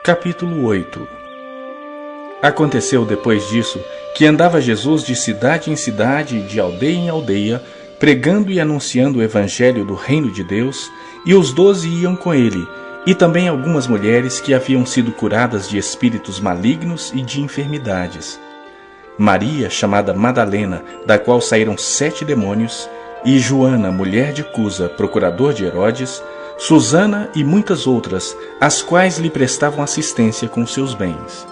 Capítulo 8. Aconteceu depois disso que andava Jesus de cidade em cidade e de aldeia em aldeia, pregando e anunciando o evangelho do reino de Deus, e os 12 iam com ele, e também algumas mulheres que haviam sido curadas de espíritos malignos e de enfermidades. Maria, chamada Madalena, da qual saíram 7 demônios, e Joana, mulher de Cusa, procurador de Herodes, Susana e muitas outras, as quais lhe prestavam assistência com seus bens.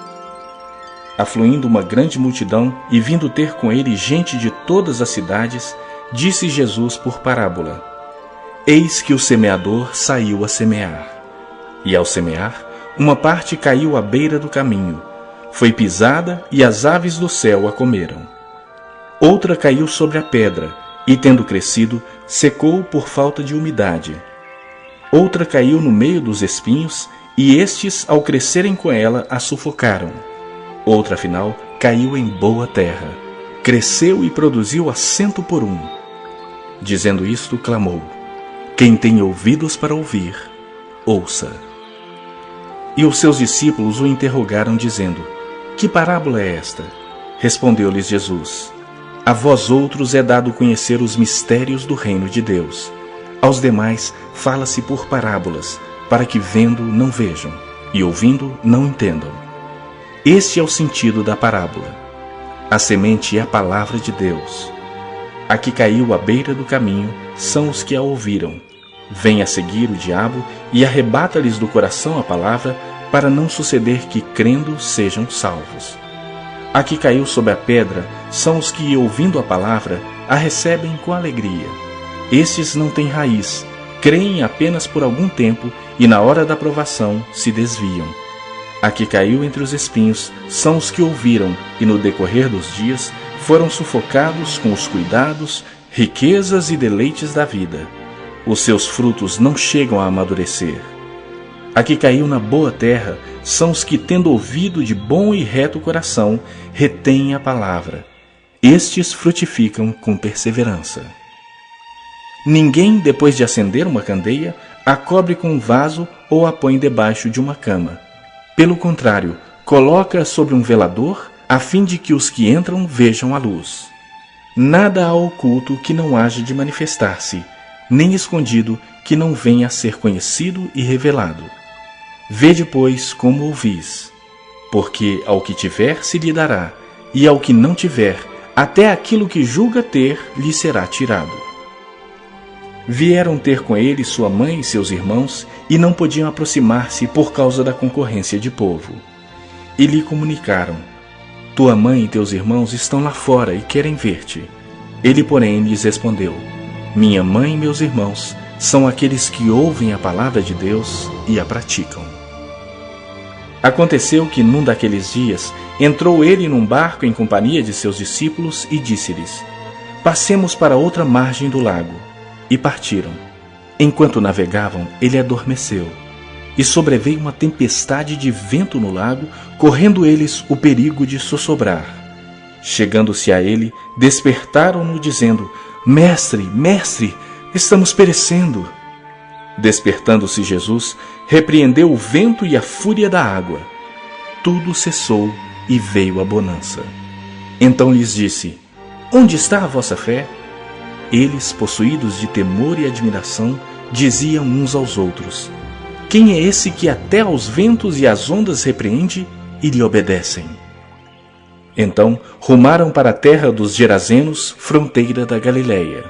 Afluindo uma grande multidão e vindo ter com ele gente de todas as cidades, disse Jesus por parábola: Eis que o semeador saiu a semear. E ao semear, uma parte caiu à beira do caminho, foi pisada e as aves do céu a comeram. Outra caiu sobre a pedra, e tendo crescido, secou por falta de umidade. Outra caiu no meio dos espinhos, e estes, ao crescerem com ela, a sufocaram. Outra, afinal, caiu em boa terra, cresceu e produziu a 100 por 1. Dizendo isto, clamou: Quem tem ouvidos para ouvir, ouça. E os seus discípulos o interrogaram, dizendo: Que parábola é esta? Respondeu-lhes Jesus: A vós outros é dado conhecer os mistérios do reino de Deus. Aos demais fala-se por parábolas, para que vendo não vejam, e ouvindo não entendam. Este é o sentido da parábola. A semente é a palavra de Deus. A que caiu à beira do caminho são os que a ouviram. Vem a seguir o diabo e arrebata-lhes do coração a palavra, para não suceder que, crendo, sejam salvos. A que caiu sobre a pedra são os que, ouvindo a palavra, a recebem com alegria. Estes não têm raiz, creem apenas por algum tempo e, na hora da provação, se desviam. A que caiu entre os espinhos são os que ouviram e, no decorrer dos dias, foram sufocados com os cuidados, riquezas e deleites da vida. Os seus frutos não chegam a amadurecer. A que caiu na boa terra são os que, tendo ouvido de bom e reto coração, retêm a palavra. Estes frutificam com perseverança. Ninguém, depois de acender uma candeia, a cobre com um vaso ou a põe debaixo de uma cama. Pelo contrário, coloca-a sobre um velador, a fim de que os que entram vejam a luz. Nada há oculto que não haja de manifestar-se, nem escondido que não venha a ser conhecido e revelado. Vede, pois, como ouvis, porque ao que tiver se lhe dará, e ao que não tiver, até aquilo que julga ter lhe será tirado. Vieram ter com ele sua mãe e seus irmãos, e não podiam aproximar-se por causa da concorrência de povo. E lhe comunicaram: Tua mãe e teus irmãos estão lá fora e querem ver-te. Ele, porém, lhes respondeu: Minha mãe e meus irmãos são aqueles que ouvem a palavra de Deus e a praticam. Aconteceu que, num daqueles dias, entrou ele num barco em companhia de seus discípulos e disse-lhes: Passemos para outra margem do lago. E partiram. Enquanto navegavam, ele adormeceu. E sobreveio uma tempestade de vento no lago, correndo eles o perigo de sossobrar. Chegando-se a ele, despertaram-no, dizendo: Mestre, mestre, estamos perecendo. Despertando-se Jesus, repreendeu o vento e a fúria da água. Tudo cessou e veio a bonança. Então lhes disse: Onde está a vossa fé? Eles, possuídos de temor e admiração, diziam uns aos outros: Quem é esse que até aos ventos e às ondas repreende e lhe obedecem? Então rumaram para a terra dos Gerazenos, fronteira da Galileia.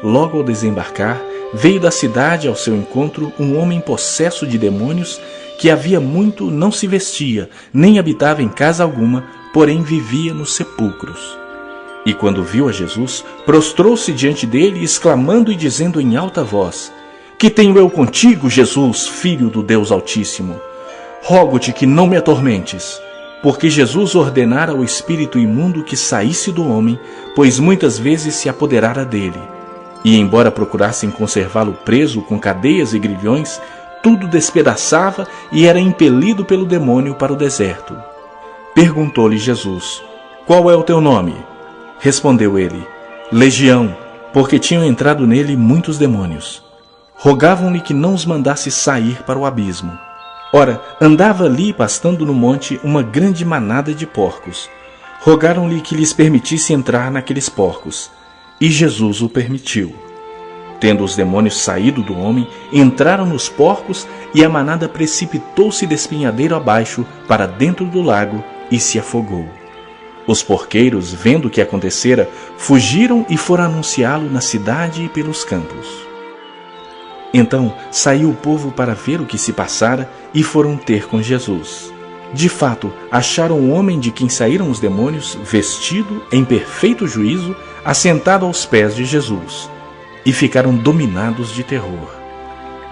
Logo ao desembarcar, veio da cidade ao seu encontro um homem possesso de demônios, que havia muito não se vestia, nem habitava em casa alguma, porém vivia nos sepulcros. E quando viu a Jesus, prostrou-se diante dele, exclamando e dizendo em alta voz: Que tenho eu contigo, Jesus, Filho do Deus Altíssimo? Rogo-te que não me atormentes. Porque Jesus ordenara ao espírito imundo que saísse do homem, pois muitas vezes se apoderara dele. E embora procurassem conservá-lo preso com cadeias e grilhões, tudo despedaçava e era impelido pelo demônio para o deserto. Perguntou-lhe Jesus: Qual é o teu nome? Respondeu ele: Legião, porque tinham entrado nele muitos demônios. rogavam-lhe que não os mandasse sair para o abismo. Ora, andava ali pastando no monte uma grande manada de porcos. Rogaram-lhe que lhes permitisse entrar naqueles porcos, e Jesus o permitiu. Tendo os demônios saído do homem, entraram nos porcos, e a manada precipitou-se despenhadeiro abaixo para dentro do lago e se afogou. Os porqueiros, vendo o que acontecera, fugiram e foram anunciá-lo na cidade e pelos campos. Então saiu o povo para ver o que se passara e foram ter com Jesus. De fato, acharam o homem de quem saíram os demônios, vestido, em perfeito juízo, assentado aos pés de Jesus, e ficaram dominados de terror.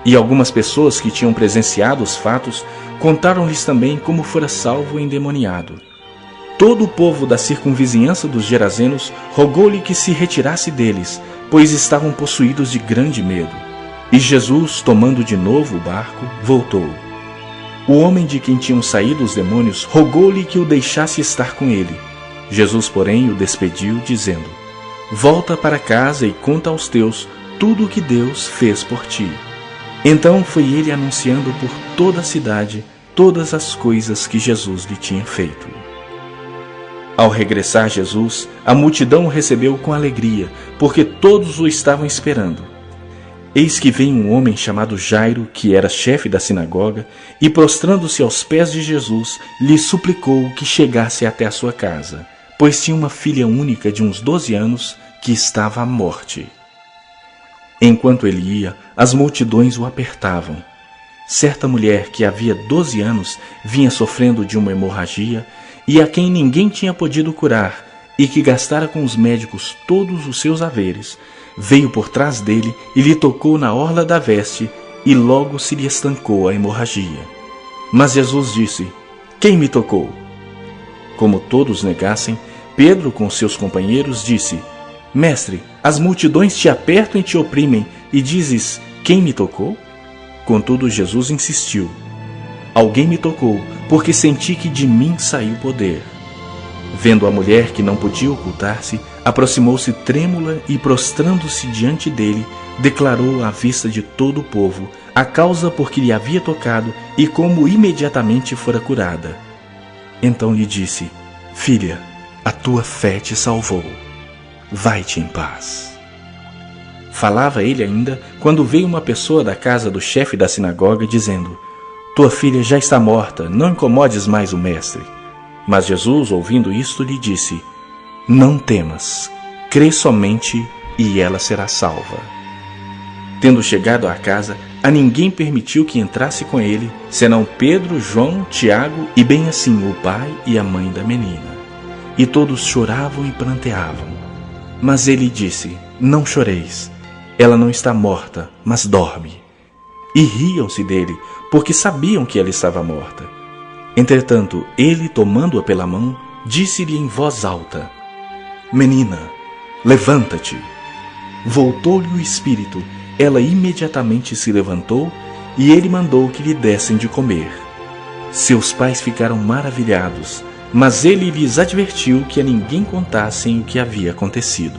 E algumas pessoas que tinham presenciado os fatos contaram-lhes também como fora salvo o endemoniado. Todo o povo da circunvizinhança dos Gerazenos rogou-lhe que se retirasse deles, pois estavam possuídos de grande medo. E Jesus, tomando de novo o barco, voltou. O homem de quem tinham saído os demônios rogou-lhe que o deixasse estar com ele. Jesus, porém, o despediu, dizendo: Volta para casa e conta aos teus tudo o que Deus fez por ti. Então foi ele anunciando por toda a cidade todas as coisas que Jesus lhe tinha feito. Ao regressar Jesus, a multidão o recebeu com alegria, porque todos o estavam esperando. Eis que vem um homem chamado Jairo, que era chefe da sinagoga, e prostrando-se aos pés de Jesus, lhe suplicou que chegasse até a sua casa, pois tinha uma filha única de uns 12 anos que estava à morte. Enquanto ele ia, as multidões o apertavam. Certa mulher que havia 12 anos vinha sofrendo de uma hemorragia e a quem ninguém tinha podido curar, e que gastara com os médicos todos os seus haveres, veio por trás dele e lhe tocou na orla da veste, e logo se lhe estancou a hemorragia. Mas Jesus disse: Quem me tocou? Como todos negassem, Pedro com seus companheiros disse: Mestre, as multidões te apertam e te oprimem, e dizes: Quem me tocou? Contudo, Jesus insistiu: Alguém me tocou, porque senti que de mim saiu poder. Vendo a mulher que não podia ocultar-se, aproximou-se trêmula e, prostrando-se diante dele, declarou à vista de todo o povo a causa por que lhe havia tocado e como imediatamente fora curada. Então lhe disse: Filha, a tua fé te salvou. Vai-te em paz. Falava ele ainda, quando veio uma pessoa da casa do chefe da sinagoga, dizendo: Tua filha já está morta, não incomodes mais o mestre. Mas Jesus, ouvindo isto, lhe disse: Não temas, crê somente e ela será salva. Tendo chegado à casa, a ninguém permitiu que entrasse com ele, senão Pedro, João, Tiago e bem assim o pai e a mãe da menina. E todos choravam e pranteavam. Mas ele disse: Não choreis, ela não está morta, mas dorme. E riam-se dele, porque sabiam que ela estava morta. Entretanto, ele, tomando-a pela mão, disse-lhe em voz alta: Menina, levanta-te. Voltou-lhe o espírito, ela imediatamente se levantou, e ele mandou que lhe dessem de comer. Seus pais ficaram maravilhados, mas ele lhes advertiu que a ninguém contassem o que havia acontecido.